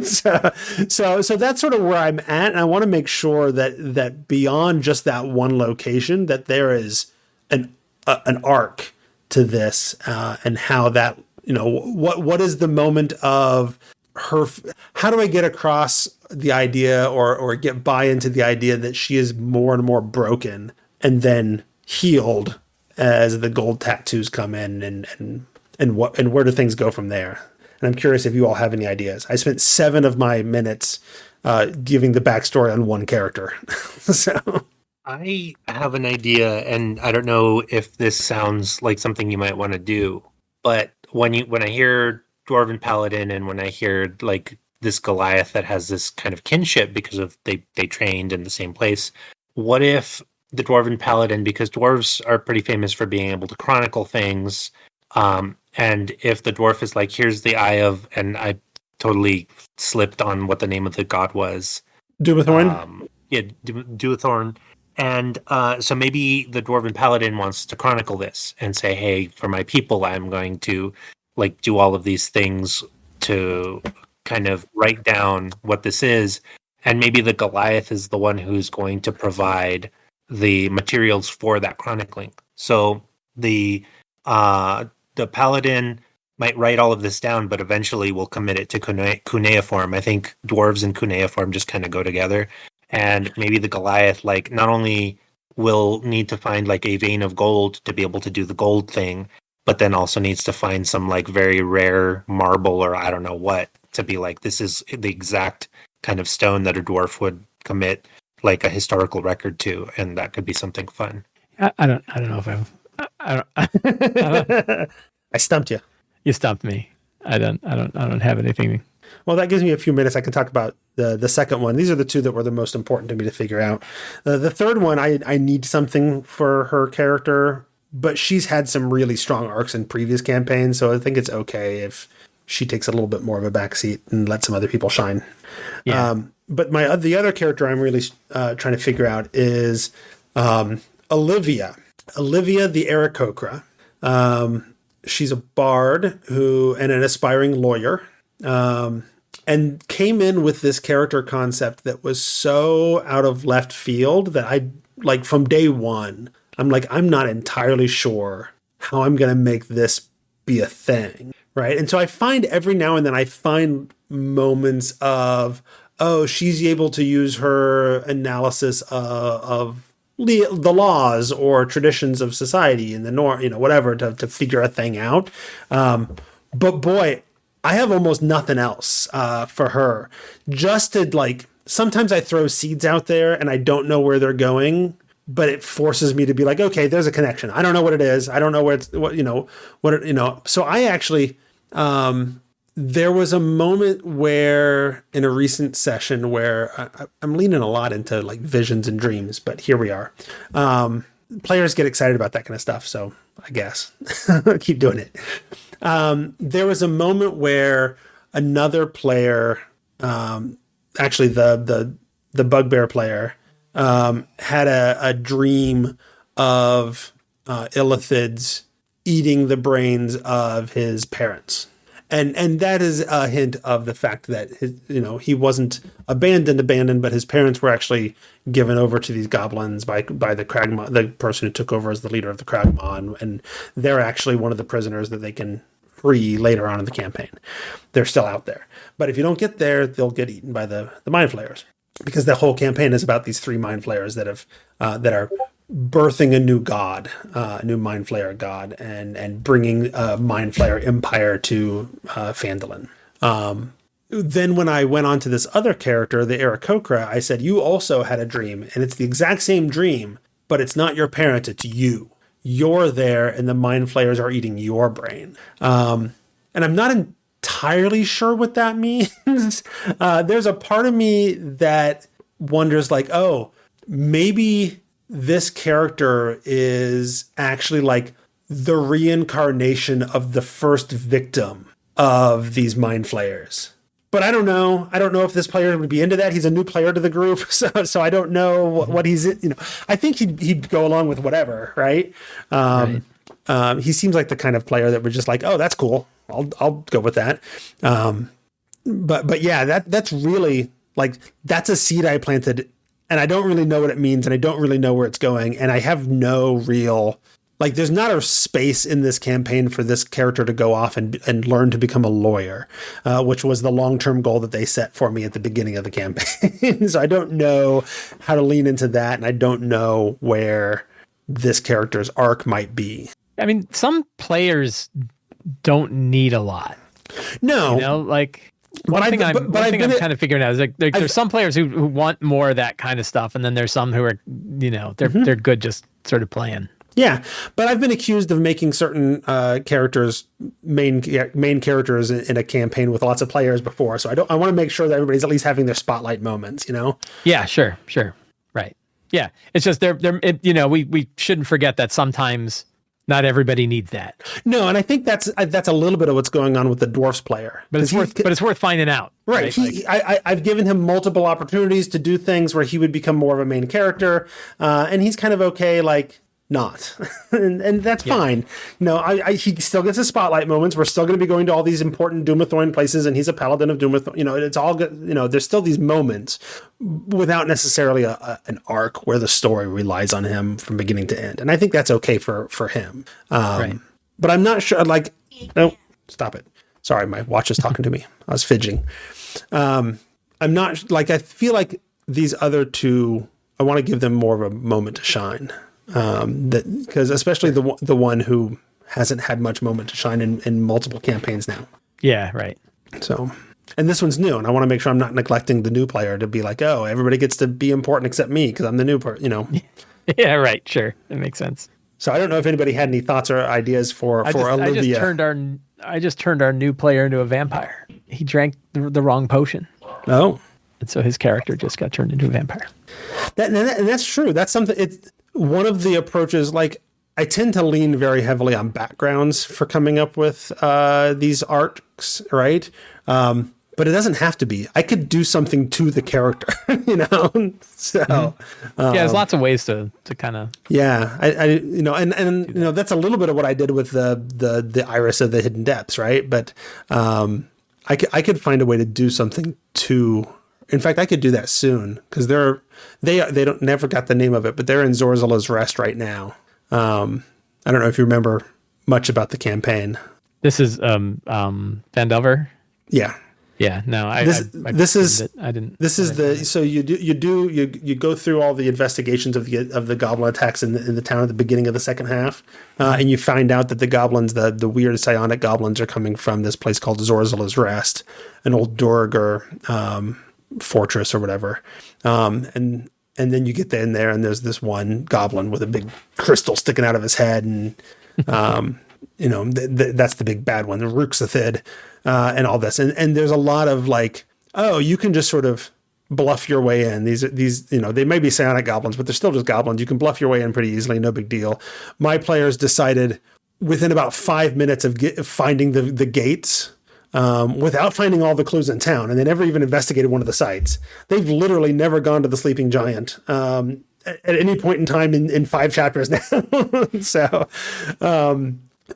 So that's sort of where I'm at. And I want to make sure that beyond just that one location, that there is an arc to this, and how that, what is the moment of her, how do I get across the idea or get buy into the idea that she is more and more broken and then healed as the gold tattoos come in, and where do things go from there? And I'm curious if you all have any ideas. I spent 7 of my minutes giving the backstory on one character. So I have an idea, and I don't know if this sounds like something you might want to do, but when I hear Dwarven Paladin, and when I hear like this Goliath that has this kind of kinship because of they trained in the same place, what if the Dwarven Paladin, because dwarves are pretty famous for being able to chronicle things, and if the dwarf is like, here's the eye of, and I totally slipped on what the name of the god was. Duathorn? Duathorn. And so maybe the Dwarven Paladin wants to chronicle this and say, hey, for my people, I'm going to like do all of these things to kind of write down what this is. And maybe the Goliath is the one who's going to provide the materials for that chronicling. So the Paladin might write all of this down, but eventually will commit it to cuneiform. I think dwarves and cuneiform just kind of go together. And maybe the Goliath, like, not only will need to find like a vein of gold to be able to do the gold thing, but then also needs to find some like very rare marble or I don't know what to be like, this is the exact kind of stone that a dwarf would commit like a historical record to, and that could be something fun. I don't know if I stumped you. You stumped me. I don't have anything. Well, that gives me a few minutes. I can talk about the second one. These are the 2 that were the most important to me to figure out. The third one, I need something for her character, but she's had some really strong arcs in previous campaigns, so I think it's okay if she takes a little bit more of a backseat and let some other people shine. Yeah. But the other character I'm really trying to figure out is Olivia. Olivia the Aarakocra. She's a bard and an aspiring lawyer. And came in with this character concept that was so out of left field that I, like, from day one, I'm like, I'm not entirely sure how I'm going to make this be a thing, right? And so I find every now and then I find moments of, oh, she's able to use her analysis of the laws or traditions of society and the norm, whatever, to figure a thing out. But boy, I have almost nothing else for her. Just to like, sometimes I throw seeds out there and I don't know where they're going, but it forces me to be like, okay, there's a connection. I don't know what it is. I don't know where it's So I actually, there was a moment where in a recent session where I'm leaning a lot into like visions and dreams, but here we are. Players get excited about that kind of stuff. So I guess keep doing it. There was a moment where another player, actually the bugbear player, had a dream of illithids eating the brains of his parents. And that is a hint of the fact that he wasn't abandoned, but his parents were actually given over to these goblins by the Kragma, the person who took over as the leader of the Kragma, and they're actually one of the prisoners that they can free later on in the campaign. They're still out there, but if you don't get there, they'll get eaten by the mind flayers, because the whole campaign is about these 3 mind flayers that are birthing a new god, a new mind flayer god, and bringing a mind flayer empire to Phandalin. Then when I went on to this other character, the Aarakocra, I said, you also had a dream, and it's the exact same dream, but it's not your parents, it's you. You're there, and the mind flayers are eating your brain. And I'm not entirely sure what that means. There's a part of me that wonders, like, oh, maybe this character is actually like the reincarnation of the first victim of these mind flayers. But I don't know. I don't know if this player would be into that. He's a new player to the group, so I don't know what he's. I think he'd go along with whatever, right? Right. He seems like the kind of player that would just like, oh, that's cool. I'll go with that. But yeah, that's really like, that's a seed I planted, and I don't really know what it means, and I don't really know where it's going, and I have no real. Like, there's not a space in this campaign for this character to go off and learn to become a lawyer, which was the long-term goal that they set for me at the beginning of the campaign. So I don't know how to lean into that, and I don't know where this character's arc might be. I mean, some players don't need a lot. No. Like... One thing I'm kind of figuring out is like there's some players who want more of that kind of stuff, and then there's some who are, they're good just sort of playing. Yeah, but I've been accused of making certain characters main characters in a campaign with lots of players before. So I want to make sure that everybody's at least having their spotlight moments, Yeah, sure, right. Yeah, it's just we shouldn't forget that sometimes not everybody needs that. No, and I think that's a little bit of what's going on with the dwarfs player. But it's worth finding out. Right. I've given him multiple opportunities to do things where he would become more of a main character, and he's kind of okay, like, not. and that's fine. He still gets his spotlight moments. We're still going to be going to all these important Doomethorn places, and he's a paladin of Doomethorn. It's all good. There's still these moments without necessarily an arc where the story relies on him from beginning to end. And I think that's okay for him. Right. But I'm not sure, like, no, stop it. Sorry, my watch is talking to me. I was fidgeting. I'm not, like, I feel like these other two, I want to give them more of a moment to shine. Because especially the one who hasn't had much moment to shine in multiple campaigns now. Yeah, right. So, and this one's new, and I want to make sure I'm not neglecting the new player to be like, oh, everybody gets to be important except me because I'm the new person, Yeah, right. Sure, that makes sense. So I don't know if anybody had any thoughts or ideas for Olivia. I just turned our new player into a vampire. He drank the wrong potion. Oh, and so his character just got turned into a vampire. And that's true. That's something. It's one of the approaches. Like, I tend to lean very heavily on backgrounds for coming up with these arcs, right? But it doesn't have to be. I could do something to the character, So there's lots of ways to kind of that's a little bit of what I did with the Iris of the Hidden Depths, right? But I could find a way to do something to. In fact, I could do that soon because they don't never got the name of it, but they're in Zorzala's Rest right now. I don't know if you remember much about the campaign. This is Vandelver. Yeah. Yeah, no, this is the so you go through all the investigations of the goblin attacks in the town at the beginning of the second half, and you find out that the goblins, the weird psionic goblins, are coming from this place called Zorzala's Rest, an old Durgar fortress or whatever, and then you get in there and there's this one goblin with a big crystal sticking out of his head, and that's the big bad one, the Ruxathid. And all this, and there's a lot of like, oh, you can just sort of bluff your way in. These they may be psionic goblins, but they're still just goblins. You can bluff your way in pretty easily, no big deal. My players decided within about 5 minutes of finding the gates, without finding all the clues in town, and they never even investigated one of the sites. They've literally never gone to the Sleeping Giant at any point in time in 5 chapters now. So.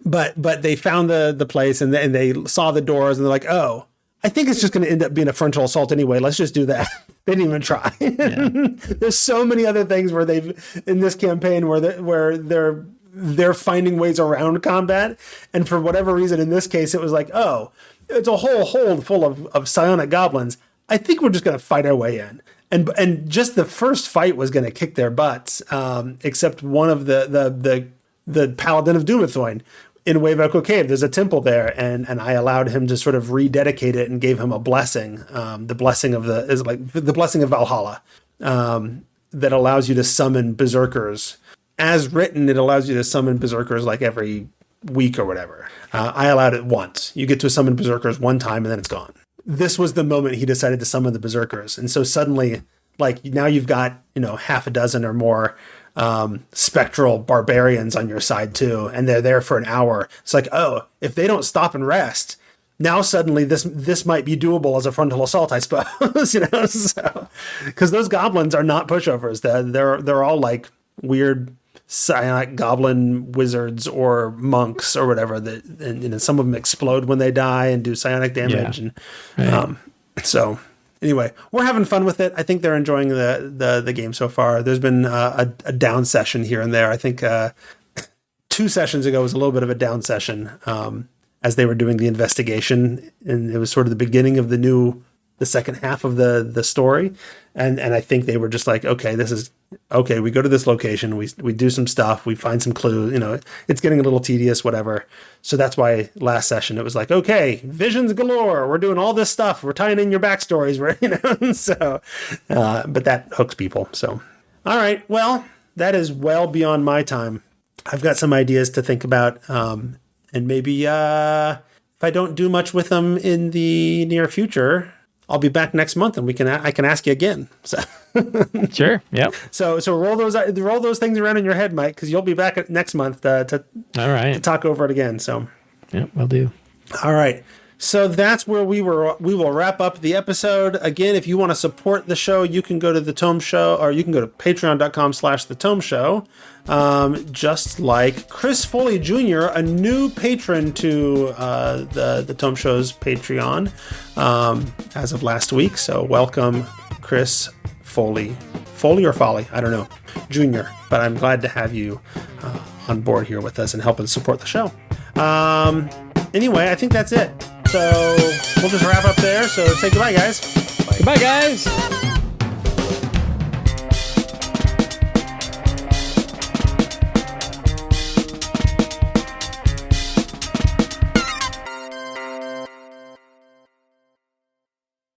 But they found the place and they saw the doors and they're like, oh, I think it's just going to end up being a frontal assault anyway. Let's just do that. They didn't even try. Yeah. There's so many other things where they've in this campaign where they're finding ways around combat, and for whatever reason in this case it was like, oh, it's a whole hold full of psionic goblins. I think we're just going to fight our way in. And just the first fight was going to kick their butts, except one of the Paladin of Dumathoin in Wave Echo Cave. There's a temple there, and I allowed him to sort of rededicate it and gave him a blessing. The blessing of the blessing of Valhalla, that allows you to summon berserkers. As written, it allows you to summon berserkers like every week or whatever. I allowed it once. You get to summon berserkers one time and then it's gone. This was the moment he decided to summon the berserkers, and so suddenly, like, now you've got half a dozen or more spectral barbarians on your side too, and they're there for an hour. It's like, oh, if they don't stop and rest, now suddenly this might be doable as a frontal assault, I suppose. So because those goblins are not pushovers. They're all like weird psionic goblin wizards or monks or whatever. That and some of them explode when they die and do psionic damage. Yeah. And so. Anyway, we're having fun with it. I think they're enjoying the game so far. There's been a down session here and there. I think 2 sessions ago was a little bit of a down session as they were doing the investigation, and it was sort of the beginning of the second half of the story. And I think they were just like, okay, this is okay. We go to this location, we do some stuff, we find some clues. It's getting a little tedious, whatever. So that's why last session it was like, okay, visions galore. We're doing all this stuff. We're tying in your backstories. So, but that hooks people. So, all right. Well, that is well beyond my time. I've got some ideas to think about, and maybe if I don't do much with them in the near future, I'll be back next month and I can ask you again. So sure. Yep. So roll those things around in your head, Mike, because you'll be back next month to talk over it again. So yeah, will do. All right. So that's where we will wrap up the episode. Again, if you want to support the show, you can go to the Tome Show, or you can go to patreon.com/the Tome Show. Just like Chris Foley Jr., a new patron to the Tome Show's Patreon as of last week. So welcome, Chris Foley. Foley or Foley? I don't know. Jr. But I'm glad to have you on board here with us and helping support the show. Anyway, I think that's it. So we'll just wrap up there. So say goodbye, guys. Goodbye, guys.